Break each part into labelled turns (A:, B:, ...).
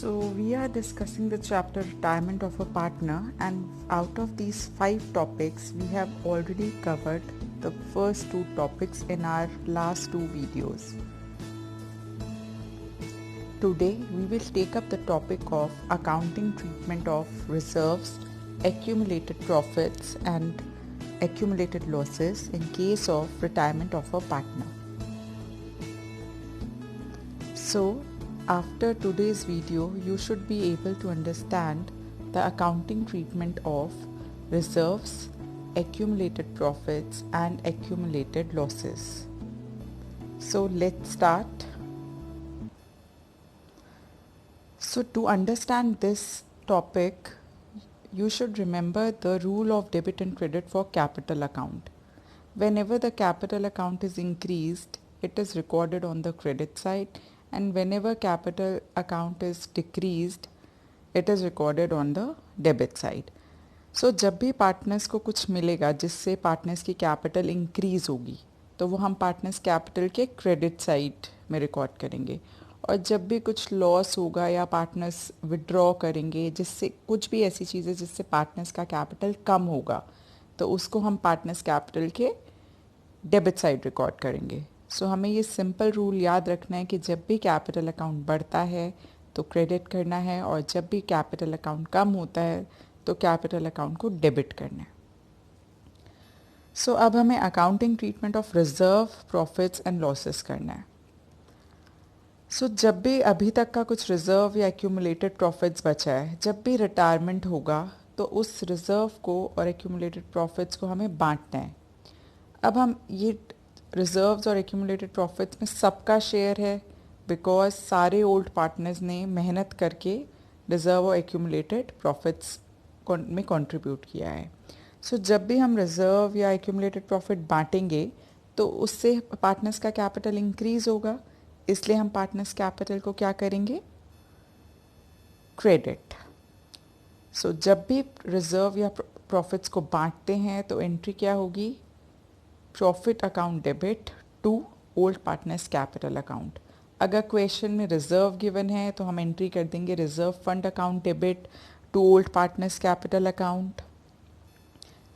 A: So, we are discussing the chapter Retirement of a Partner, and out of these 5 topics, we have already covered the first 2 topics in our last 2 videos. Today, we will take up the topic of accounting treatment of reserves, accumulated profits, and accumulated losses in case of retirement of a partner. So, after today's video, you should be able to understand the accounting treatment of reserves, accumulated profits, and accumulated losses. So, let's start. So, to understand this topic, you should remember the rule of debit and credit for capital account. Whenever the capital account is increased, it is recorded on the credit side, and whenever capital account is decreased, it is recorded on the debit side. So जब भी partners को कुछ मिलेगा जिससे partners की capital increase होगी, तो वो हम पार्टनर्स कैपिटल के क्रेडिट साइड में रिकॉर्ड करेंगे, और जब भी कुछ लॉस होगा या पार्टनर्स विड्रॉ करेंगे जिससे कुछ भी ऐसी चीज़ें जिससे पार्टनर्स का कैपिटल कम होगा, तो उसको हम पार्टनर्स कैपिटल के डेबिट साइड रिकॉर्ड करेंगे. सो हमें ये सिंपल रूल याद रखना है कि जब भी कैपिटल अकाउंट बढ़ता है तो क्रेडिट करना है, और जब भी कैपिटल अकाउंट कम होता है तो कैपिटल अकाउंट को डेबिट करना है. सो अब हमें accounting treatment of reserve, profits and losses करना है. सो जब भी अभी तक का कुछ रिजर्व या एक्यूमुलेटेड प्रॉफिट्स बचा है, जब भी रिटायरमेंट होगा तो उस रिजर्व को और एक्यूमुलेटेड प्रॉफिट्स को हमें बांटना है. अब हम ये रिजर्व्स और एक्यूमुलेटेड प्रॉफिट्स में सबका शेयर है, बिकॉज सारे ओल्ड पार्टनर्स ने मेहनत करके रिजर्व और एक्यूमुलेटेड प्रॉफिट्स में कंट्रीब्यूट किया है. सो जब भी हम रिजर्व या एक्यूमुलेटेड प्रॉफिट बांटेंगे तो उससे पार्टनर्स का कैपिटल इंक्रीज होगा, इसलिए हम पार्टनर्स कैपिटल को क्या करेंगे? क्रेडिट. सो जब भी रिजर्व या प्रॉफिट्स को बांटते हैं तो एंट्री क्या होगी? Profit account debit to old partners capital account. अगर क्वेश्चन में रिजर्व गिवन है तो हम एंट्री कर देंगे reserve fund account debit to old partners capital account.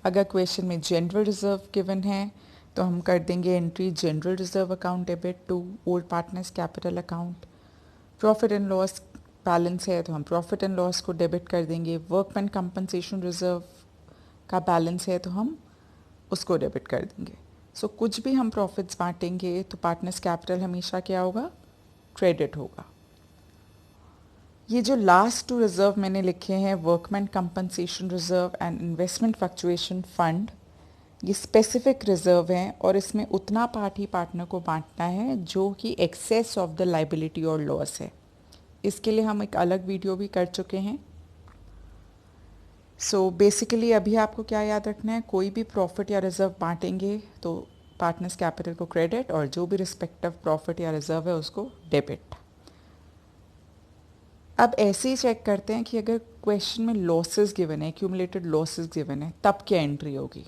A: अगर क्वेश्चन में जनरल रिजर्व गिवन है तो हम कर देंगे entry general reserve account debit to old partners capital account. Profit and loss balance है तो हम प्रॉफिट एंड लॉस को डेबिट कर देंगे. वर्कमैन कंपनसेशन रिजर्व का बैलेंस है तो हम उसको डेबिट कर देंगे. सो कुछ भी हम प्रॉफिट्स बांटेंगे तो पार्टनर्स कैपिटल हमेशा क्या होगा? क्रेडिट होगा. ये जो लास्ट 2 रिजर्व मैंने लिखे हैं, workman compensation reserve and investment fluctuation fund, ये स्पेसिफिक रिजर्व हैं और इसमें उतना पार्ट ही पार्टनर को बांटना है जो कि एक्सेस ऑफ द लाइबिलिटी और लॉस है. इसके लिए हम एक अलग वीडियो भी कर चुके हैं. सो बेसिकली अभी आपको क्या याद रखना है? कोई भी प्रॉफिट या रिजर्व बांटेंगे तो पार्टनर्स कैपिटल को क्रेडिट, और जो भी रिस्पेक्टिव प्रॉफिट या रिजर्व है उसको डेबिट. अब ऐसे ही चेक करते हैं कि अगर क्वेश्चन में लॉसेस गिवन है, एक्यूमुलेटेड लॉसेस गिवन है, तब क्या एंट्री होगी?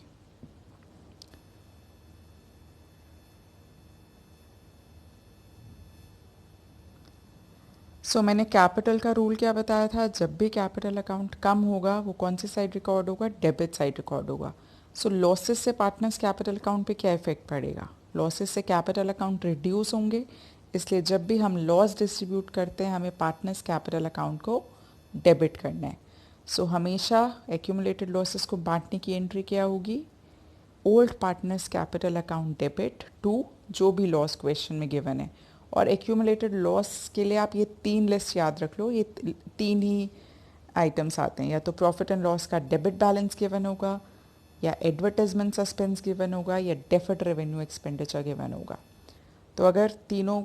A: सो मैंने कैपिटल का रूल क्या बताया था? जब भी कैपिटल अकाउंट कम होगा वो कौन सी साइड रिकॉर्ड होगा? डेबिट साइड रिकॉर्ड होगा. सो लॉसेस से पार्टनर्स कैपिटल अकाउंट पे क्या इफेक्ट पड़ेगा? लॉसेस से कैपिटल अकाउंट रिड्यूस होंगे, इसलिए जब भी हम लॉस डिस्ट्रीब्यूट करते हैं हमें पार्टनर्स कैपिटल अकाउंट को डेबिट करना है. सो हमेशा एक्यूमुलेटेड लॉसेस को बांटने की एंट्री क्या होगी? Old partners capital account debit to जो भी लॉस क्वेश्चन में गिवन है. और एक्यूमुलेटेड लॉस के लिए आप ये 3 लिस्ट याद रख लो. ये 3 ही आइटम्स आते हैं, या तो प्रॉफिट एंड लॉस का डेबिट बैलेंस गिवन होगा, या एडवर्टाइजमेंट सस्पेंस गिवन होगा, या डेफर्ड रेवेन्यू एक्सपेंडिचर गिवन होगा. तो अगर तीनों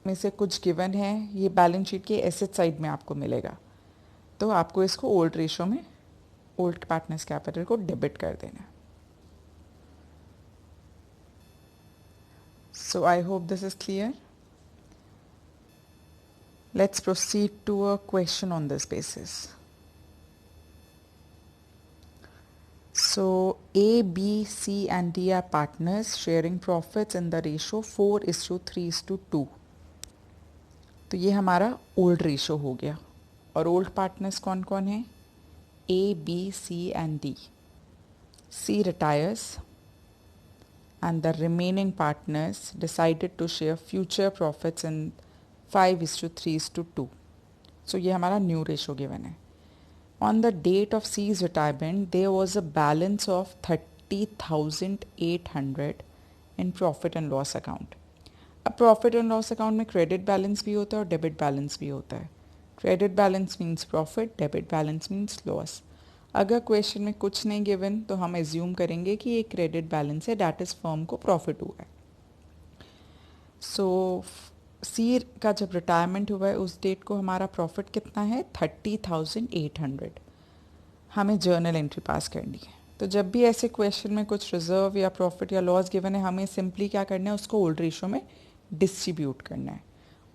A: में से कुछ गिवन है, ये बैलेंस शीट के एसेट साइड में आपको मिलेगा, तो आपको इसको ओल्ड रेशो में ओल्ड पार्टनर्स कैपिटल को डेबिट कर देना. So I hope this is clear. Let's proceed to a question on this basis. So A, B, C and D are partners sharing profits in the ratio 4:3:2. तो ये हमारा old ratio हो गया। और old partners कौन कौन हैं? A, B, C and D. C retires and the remaining partners decided to share future profits in 5:3:2. So ये हमारा न्यू रेशो गिवन है। On the date of C's retirement, there was a balance of 30,800 in profit and loss account. अब profit and loss account में credit balance भी होता है और debit balance भी होता है। Credit balance means profit, debit balance means loss. अगर क्वेश्चन में कुछ नहीं गिवन तो हम एज्यूम करेंगे कि ये क्रेडिट बैलेंस है, डैट इज़ फर्म को प्रॉफिट हुआ है। सो सी का जब रिटायरमेंट हुआ है उस डेट को हमारा प्रॉफिट कितना है? 30,800। हमें जर्नल एंट्री पास करनी है। तो जब भी ऐसे क्वेश्चन में कुछ रिजर्व या प्रॉफिट या लॉस गिवन है, हमें सिंपली क्या करना है? उसको ओल्ड रेशो में डिस्ट्रीब्यूट करना है।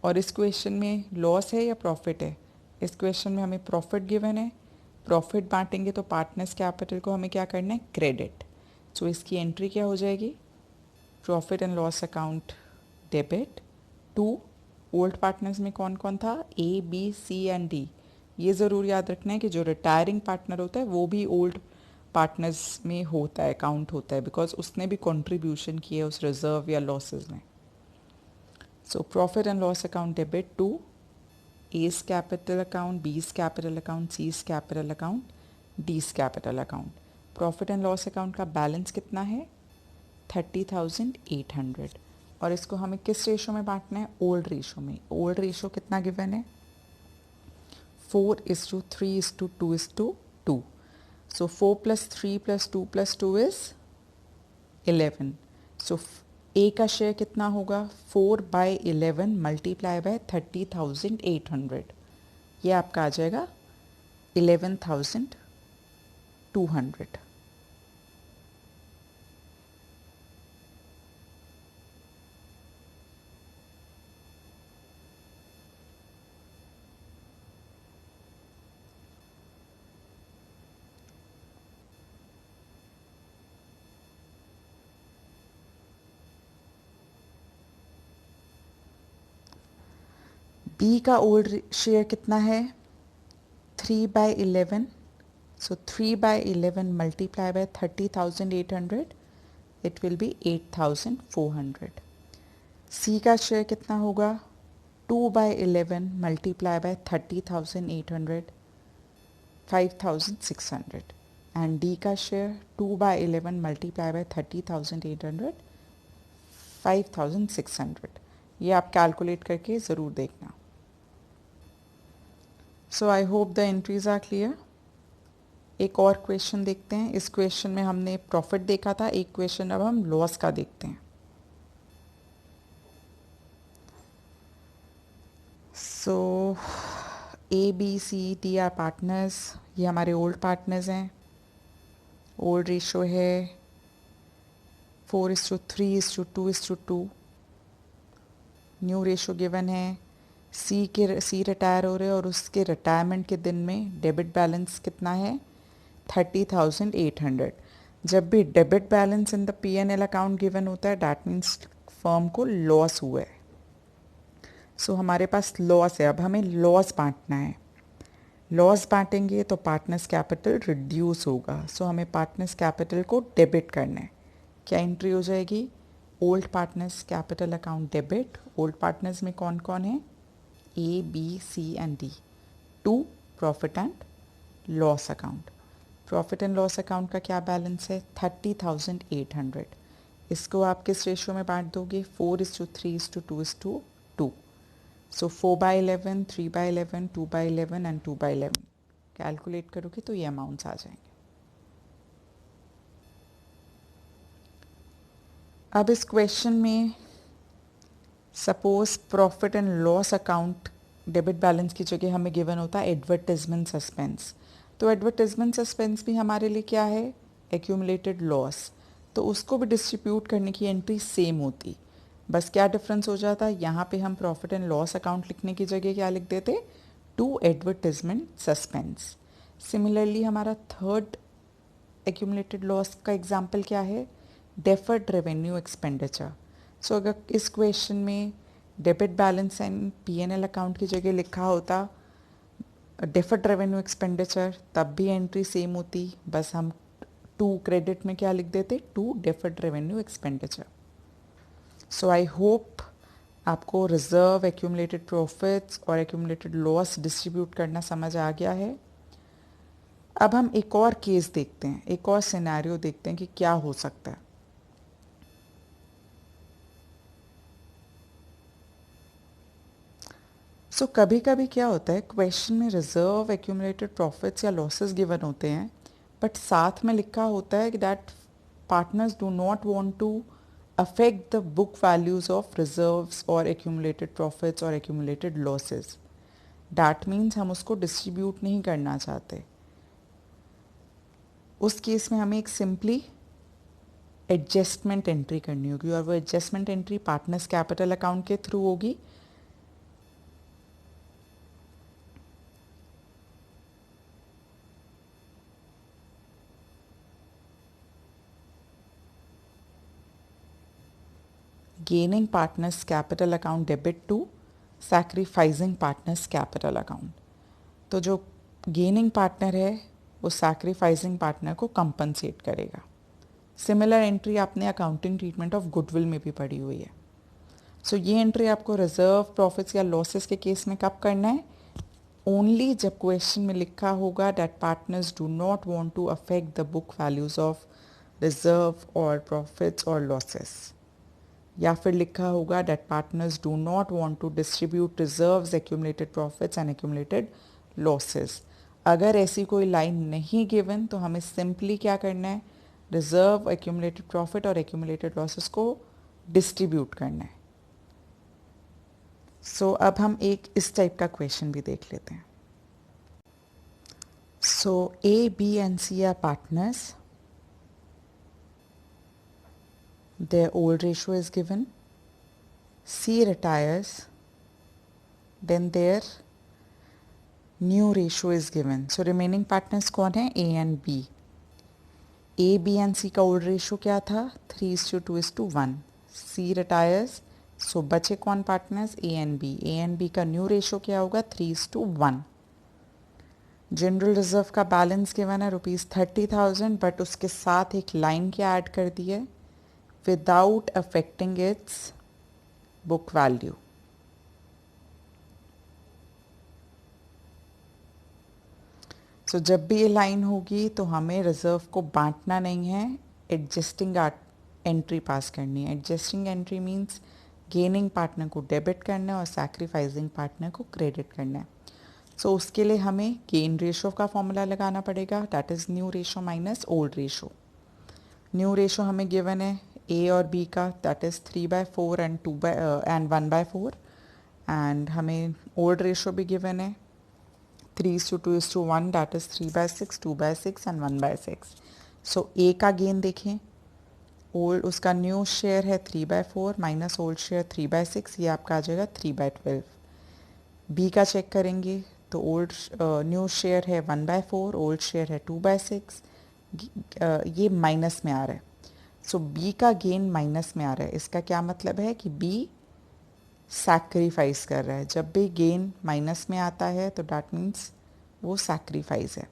A: और इस क्वेश्चन में लॉस है या प्रॉफिट है? इस क्वेश्चन में हमें प्रॉफिट गिवन है। प्रॉफिट बांटेंगे तो पार्टनर्स कैपिटल को हमें क्या करना है? क्रेडिट। सो इसकी एंट्री क्या हो जाएगी? Profit and loss account debit to old partners में कौन कौन था? A, B, C and D. ये ज़रूर याद रखना है कि जो रिटायरिंग पार्टनर होता है वो भी ओल्ड पार्टनर्स में होता है, काउंट होता है, बिकॉज उसने भी कंट्रीब्यूशन किया है उस रिजर्व या लॉसेस में। So profit and loss account debit to A's capital account, B's capital account, C's capital account, D's capital account. Profit and loss account का बैलेंस कितना है? 30,800। और इसको हमें किस रेशो में बांटना है? ओल्ड रेशो में। ओल्ड रेशो कितना गिवन है? 4:3:2:2। सो 4 + 3 + 2 + 2 इज 11। सो ए का शेयर कितना होगा? 4/11 मल्टीप्लाई बाय 30,800। ये आपका आ जाएगा 11,200। बी का ओल्ड शेयर कितना है? 3/11। So 3/11 multiply by 30,800, it will be 8,400। C का शेयर कितना होगा? 2/11 मल्टीप्लाई बाय 30,800, 5,600। एंड डी का शेयर 2/11 मल्टीप्लाई बाय 30,800, 5,600। ये आप कैलकुलेट करके ज़रूर देखना। So I hope the entries are clear. एक और क्वेश्चन देखते हैं। इस क्वेश्चन में हमने प्रॉफिट देखा था, एक क्वेश्चन अब हम लॉस का देखते हैं। सो ए, बी, सी, डी आर पार्टनर्स। ये हमारे ओल्ड पार्टनर्स हैं। ओल्ड रेशो है 4:3:2:2। न्यू रेशो गिवन है। सी रिटायर हो रहे हैं और उसके रिटायरमेंट के दिन में डेबिट बैलेंस कितना है? 30,800। जब भी debit balance in the P&L account given होता है, डैट मीन्स फर्म को लॉस हुआ है। सो हमारे पास लॉस है। अब हमें लॉस बांटना है। लॉस बांटेंगे तो पार्टनर्स कैपिटल रिड्यूस होगा। सो हमें पार्टनर्स कैपिटल को डेबिट करना है। क्या एंट्री हो जाएगी? Old partners capital account debit. Old partners में कौन कौन है? A, B, C and D. To profit and loss account. Profit and loss account का क्या बैलेंस है? 30,800। इसको आप किस रेशियो में बांट दोगे? 4:3:2:2। सो 4/11, 3/11, 2/11 एंड 2/11 कैलकुलेट करोगे तो ये अमाउंट्स आ जाएंगे। अब इस क्वेश्चन में suppose profit and loss account debit balance की जगह हमें गिवन होता है एडवर्टाइजमेंट सस्पेंस। तो एडवर्टाइजमेंट सस्पेंस भी हमारे लिए क्या है? Accumulated loss. तो उसको भी डिस्ट्रीब्यूट करने की एंट्री सेम होती, बस क्या डिफरेंस हो जाता? यहाँ पे हम प्रॉफिट एंड लॉस अकाउंट लिखने की जगह क्या लिख देते? To advertisement suspense. सिमिलरली हमारा थर्ड एक्यूमुलेटेड लॉस का एग्जाम्पल क्या है? Deferred revenue expenditure. सो अगर इस क्वेश्चन में debit balance and P&L account की जगह लिखा होता डिफर्ड रेवेन्यू एक्सपेंडिचर, तब भी एंट्री सेम होती, बस हम टू क्रेडिट में क्या लिख देते, to deferred revenue expenditure. So I hope आपको रिजर्व, एक्यूमुलेटेड प्रॉफिट्स और एक्यूमुलेटेड लॉस डिस्ट्रीब्यूट करना समझ आ गया है. अब हम एक और केस देखते हैं, एक और सिनेरियो देखते हैं कि क्या हो सकता है. सो कभी कभी क्या होता है, क्वेश्चन में रिजर्व, एक्यूमुलेटेड प्रॉफिट्स या लॉसेस गिवन होते हैं, बट साथ में लिखा होता है कि that partners do not want to affect the book values of reserves or accumulated profits or accumulated losses. That means हम उसको डिस्ट्रीब्यूट नहीं करना चाहते. उस केस में हमें एक सिंपली एडजस्टमेंट एंट्री करनी होगी और वो adjustment entry partners capital account के थ्रू होगी. Gaining partners capital account debit to sacrificing partners capital account. तो जो गेनिंग पार्टनर है वो सैक्रिफाइसिंग पार्टनर को कंपनसेट करेगा. सिमिलर एंट्री आपने अकाउंटिंग ट्रीटमेंट ऑफ गुडविल में भी पढ़ी हुई है. सो ये एंट्री आपको रिजर्व, प्रॉफिट्स या लॉसेस के केस में कब करना है, ओनली जब क्वेश्चन में लिखा होगा that partners do not want to affect the book values of reserve और प्रॉफिट्स और लॉसेस, या फिर लिखा होगा that partners do not want to distribute reserves, accumulated profits and accumulated losses. अगर ऐसी कोई लाइन नहीं गिवन तो हमें सिंपली क्या करना है, रिजर्व, एक्यूमुलेटेड प्रॉफिट और एक्यूमुलेटेड लॉसेस को डिस्ट्रीब्यूट करना है. सो अब हम एक इस टाइप का क्वेश्चन भी देख लेते हैं. सो A, B and C are partners. Their old ratio is given. C retires. Then their new ratio is given. So remaining partners कौन है, A and B. A, B and C का old ratio क्या था, 3:2:1. C retires. So बचे कौन partners, A and B. A and B का new ratio क्या होगा, 3:1. जनरल रिजर्व का बैलेंस गिवन है ₹30,000, बट उसके साथ एक लाइन क्या ऐड कर दी है, without affecting its book value. So जब भी ये लाइन होगी तो हमें रिजर्व को बांटना नहीं है, एडजस्टिंग एंट्री पास करनी है. Adjusting entry means gaining partner को डेबिट करना है और सैक्रिफाइसिंग पार्टनर को क्रेडिट करना है. सो उसके लिए हमें गेन रेशो का फॉर्मूला लगाना पड़ेगा, that is new ratio minus old ratio. New ratio हमें गिवन है A और B का, दैट इज़ 3/4 एंड 1/4. एंड हमें ओल्ड रेशो भी गिवन है 3:2:1, that is 3/6, 2/6 and 1/6. So A का गेन देखें, ओल्ड उसका न्यू शेयर है 3/4 माइनस ओल्ड शेयर 3/6, ये आपका आ जाएगा 3/12. B का चेक करेंगे तो ओल्ड न्यू शेयर है 1/4, ओल्ड शेयर है 2/6, ये माइनस में आ रहा है. सो B का गेन माइनस में आ रहा है. इसका क्या मतलब है कि B सैक्रिफाइस कर रहा है. जब भी गेन माइनस में आता है तो डैट मीन्स वो सैक्रिफाइस है.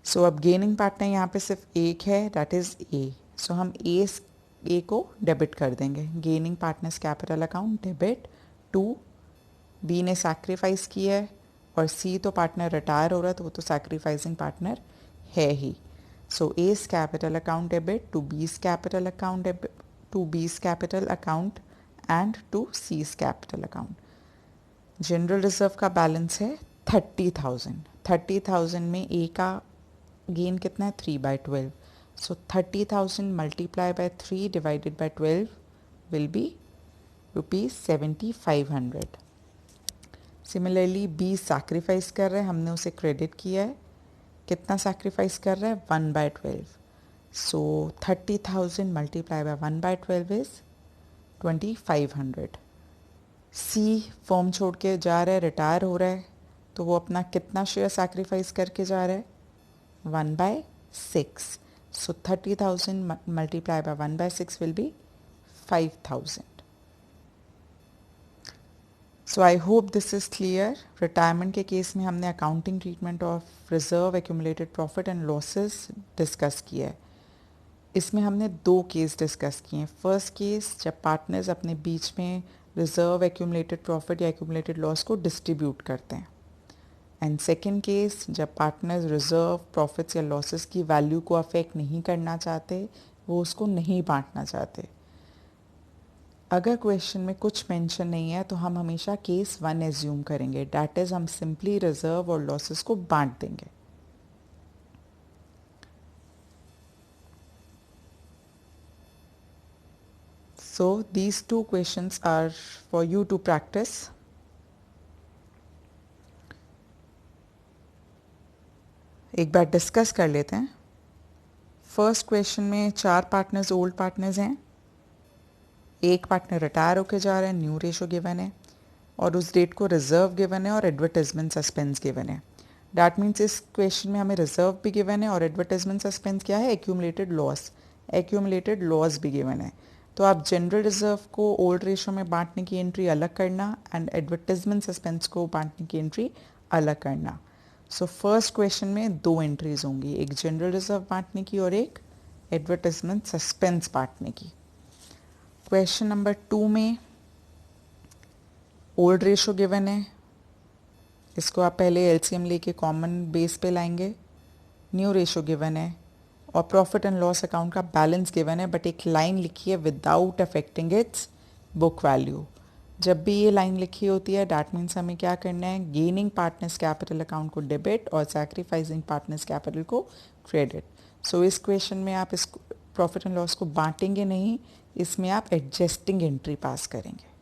A: सो अब गेनिंग पार्टनर यहाँ पे सिर्फ एक है, दैट इज़ A. सो हम A को डेबिट कर देंगे. Gaining partners capital account debit to, B ने सैक्रिफाइस किया है और C तो पार्टनर रिटायर हो रहा है तो वो तो सैक्रिफाइसिंग पार्टनर है ही. So A's capital account debit to B's capital account debit to B's capital account and to C's capital account. General reserve का बैलेंस है 30,000. 30,000 में A का गेन कितना है, 3/12. सो 30,000 multiply by 3 divided by 12 will be ₹7,500. Similarly B sacrifice कर रहा है, हमने उसे क्रेडिट किया है. कितना सैक्रिफाइस कर रहा है, 1/12. सो 30,000 multiply by 1/12 is 2,500. C form छोड़ के जा रहा है, रिटायर हो रहा है, तो वो अपना कितना शेयर सैक्रिफाइस करके जा रहा है, 1/6. सो 30,000 multiply by 1/6 will be 5,000. So I hope this is clear. Retirement के केस में हमने accounting treatment of reserve accumulated profit and losses discuss किया है। इसमें हमने दो केस डिस्कस किए हैं। फर्स्ट केस जब पार्टनर्स अपने बीच में रिजर्व एक्यूमुलेटेड प्रॉफिट या एक्यूमुलेटेड लॉस को डिस्ट्रीब्यूट करते हैं, एंड सेकेंड केस जब पार्टनर्स रिजर्व प्रॉफिट्स या लॉसेस की वैल्यू को अफेक्ट नहीं करना चाहते, वो उसको नहीं बांटना चाहते। अगर क्वेश्चन में कुछ मेंशन नहीं है तो हम हमेशा केस 1 एज्यूम करेंगे, डैट इज़ हम सिंपली रिजर्व और लॉसेस को बांट देंगे। So these two questions are for you to practice. एक बार डिस्कस कर लेते हैं। फर्स्ट क्वेश्चन में 4 पार्टनर्स ओल्ड पार्टनर्स हैं, एक पार्टनर रिटायर होके जा रहा है, न्यू रेशो गिवन है और उस डेट को रिजर्व गिवन है और एडवर्टाइजमेंट सस्पेंस गिवन है। डैट मीन्स इस क्वेश्चन में हमें रिजर्व भी गिवन है और एडवर्टाइजमेंट सस्पेंस क्या है, एक्यूमुलेटेड लॉस भी गिवन है। तो आप जनरल रिजर्व को ओल्ड रेशो में बांटने की एंट्री अलग करना एंड एडवर्टाइजमेंट सस्पेंस को बांटने की एंट्री अलग करना। सो फर्स्ट क्वेश्चन में दो एंट्रीज होंगी, एक जनरल रिजर्व बांटने की और एक एडवर्टाइजमेंट सस्पेंस बांटने की। क्वेश्चन नंबर 2 में ओल्ड रेशो गिवन है, इसको आप पहले एलसीएम लेके कॉमन बेस पे लाएंगे। न्यू रेशो गिवन है और प्रॉफिट एंड लॉस अकाउंट का बैलेंस गिवन है, बट एक लाइन लिखी है without affecting its book value. जब भी ये लाइन लिखी होती है डैट मीन्स हमें क्या करना है, गेनिंग पार्टनर्स कैपिटल अकाउंट को डेबिट और सैक्रिफाइसिंग पार्टनर्स कैपिटल को क्रेडिट। सो इस क्वेश्चन में आप इस प्रॉफिट एंड लॉस को बांटेंगे नहीं, इसमें आप एडजस्टिंग एंट्री पास करेंगे।